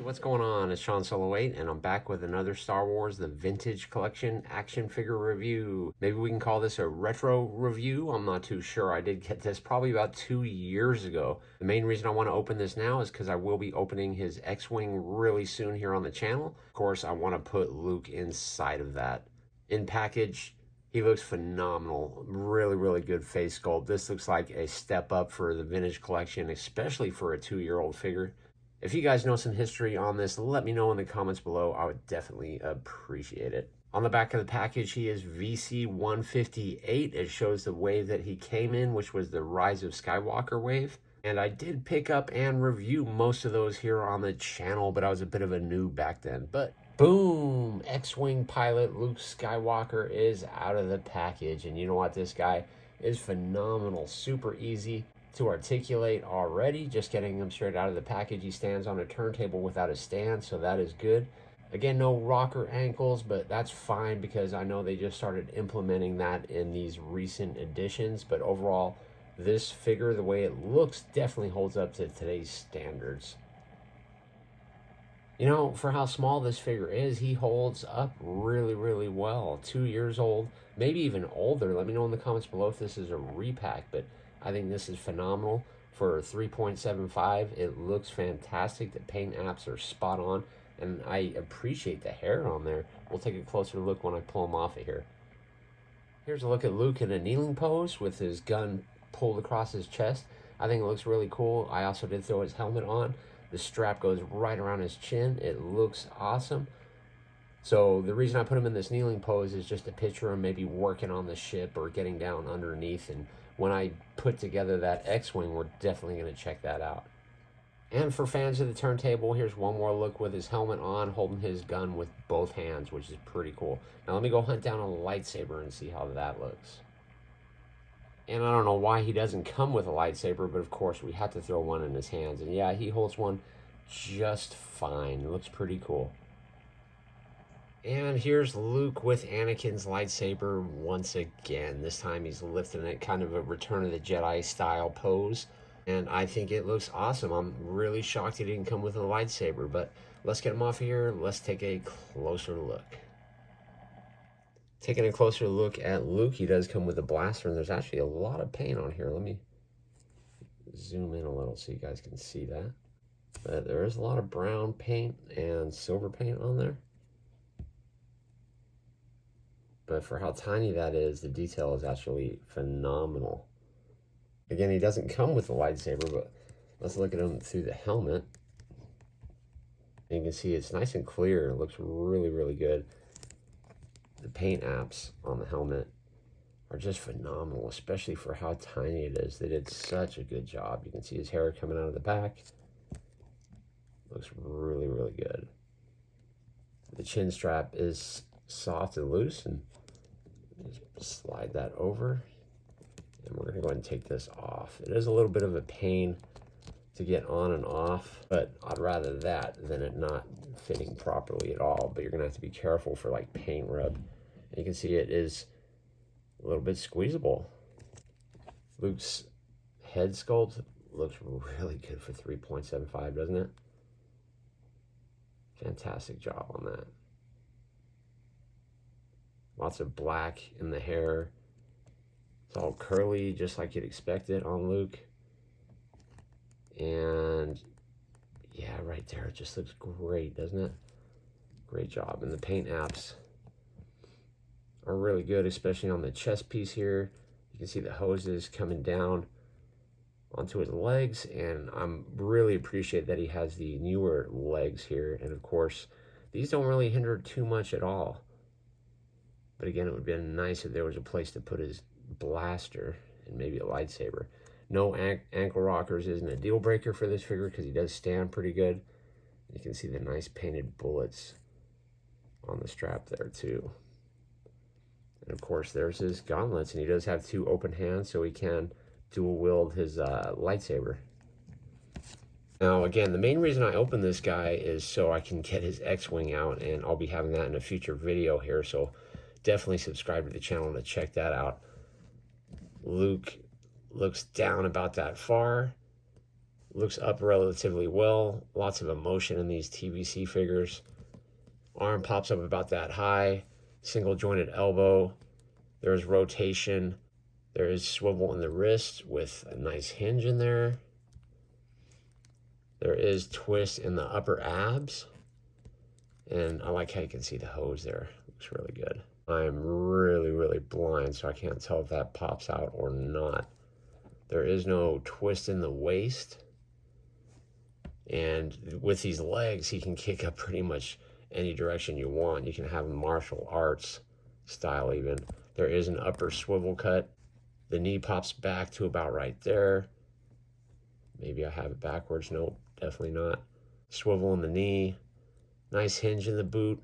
what's going on? It's Sean Solo 8, and I'm back with another Star Wars The Vintage Collection action figure review. Maybe we can call this a retro review. I'm not too sure. I did get this probably about 2 years ago. The main reason I want to open this now is because I will be opening his X-Wing really soon here on the channel. Of course, I want to put Luke inside of that. In package, he looks phenomenal. Really, really good face sculpt. This looks like a step up for the vintage collection, especially for a 2-year-old figure. If you guys know some history on this, let me know in the comments below. I would definitely appreciate it. On the back of the package, he is VC-158. It shows the wave that he came in, which was the Rise of Skywalker wave. And I did pick up and review most of those here on the channel, but I was a bit of a noob back then. But boom, X-Wing pilot Luke Skywalker is out of the package. And you know what? This guy is phenomenal, super easy to articulate already. Just getting him straight out of the package. He stands on a turntable without a stand, so that is good. Again, no rocker ankles, but that's fine because I know they just started implementing that in these recent editions. But overall, this figure, the way it looks, definitely holds up to today's standards. You know, for how small this figure is, he holds up really, really well. 2 years old, maybe even older. Let me know in the comments below if this is a repack, but I think this is phenomenal. For 3.75, it looks fantastic. The paint apps are spot on, and I appreciate the hair on there. We'll take a closer look when I pull him off of here. Here's a look at Luke in a kneeling pose with his gun pulled across his chest. I think it looks really cool. I also did throw his helmet on. The strap goes right around his chin. It looks awesome. So the reason I put him in this kneeling pose is just to picture him maybe working on the ship or getting down underneath. And when I put together that X-Wing, we're definitely going to check that out. And for fans of the turntable, here's one more look with his helmet on, holding his gun with both hands, which is pretty cool. Now let me go hunt down a lightsaber and see how that looks. And I don't know why he doesn't come with a lightsaber, but of course we have to throw one in his hands. And yeah, he holds one just fine. It looks pretty cool. And here's Luke with Anakin's lightsaber once again. This time he's lifting it, kind of a Return of the Jedi style pose. And I think it looks awesome. I'm really shocked he didn't come with a lightsaber. But let's get him off of here. Let's take a closer look. Taking a closer look at Luke, he does come with a blaster, and there's actually a lot of paint on here. Let me zoom in a little so you guys can see that. But there is a lot of brown paint and silver paint on there. But for how tiny that is, the detail is actually phenomenal. Again, he doesn't come with a lightsaber, but let's look at him through the helmet. And you can see it's nice and clear. It looks really, really good. The paint apps on the helmet are just phenomenal, especially for how tiny it is. They did such a good job. You can see his hair coming out of the back. Looks really, really good. The chin strap is soft and loose, and just slide that over. And we're gonna go ahead and take this off. It is a little bit of a pain to get on and off, but I'd rather that than it not fitting properly at all. But you're gonna have to be careful for like paint rub. And you can see it is a little bit squeezable. Luke's head sculpt looks really good for 3.75, doesn't it? Fantastic job on that. Lots of black in the hair. It's all curly, just like you'd expect it on Luke. And yeah, right there, it just looks great, doesn't it? Great job. And the paint apps are really good, especially on the chest piece here. You can see the hoses coming down onto his legs, and I'm really appreciate that he has the newer legs here. And of course, these don't really hinder too much at all. But again, it would have been nice if there was a place to put his blaster and maybe a lightsaber. No ankle rockers isn't a deal breaker for this figure because he does stand pretty good. You can see the nice painted bullets on the strap there too. And of course, there's his gauntlets, and he does have 2 open hands, so he can dual wield his lightsaber. Now, again, the main reason I opened this guy is so I can get his X-Wing out, and I'll be having that in a future video here, so definitely subscribe to the channel to check that out. Luke looks down about that far. Looks up relatively well. Lots of emotion in these TVC figures. Arm pops up about that high. Single jointed elbow. There's rotation. There is swivel in the wrist with a nice hinge in there. There is twist in the upper abs. And I like how you can see the hose there. Looks really good. I'm really blind, so I can't tell if that pops out or not. There is no twist in the waist. And with these legs, he can kick up pretty much any direction you want. You can have a martial arts style even. There is an upper swivel cut. The knee pops back to about right there. Maybe I have it backwards. Nope, definitely not. Swivel in the knee. Nice hinge in the boot.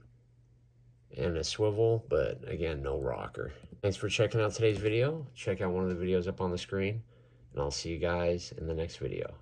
And a swivel, but again, no rocker. Thanks for checking out today's video. Check out one of the videos up on the screen. And I'll see you guys in the next video.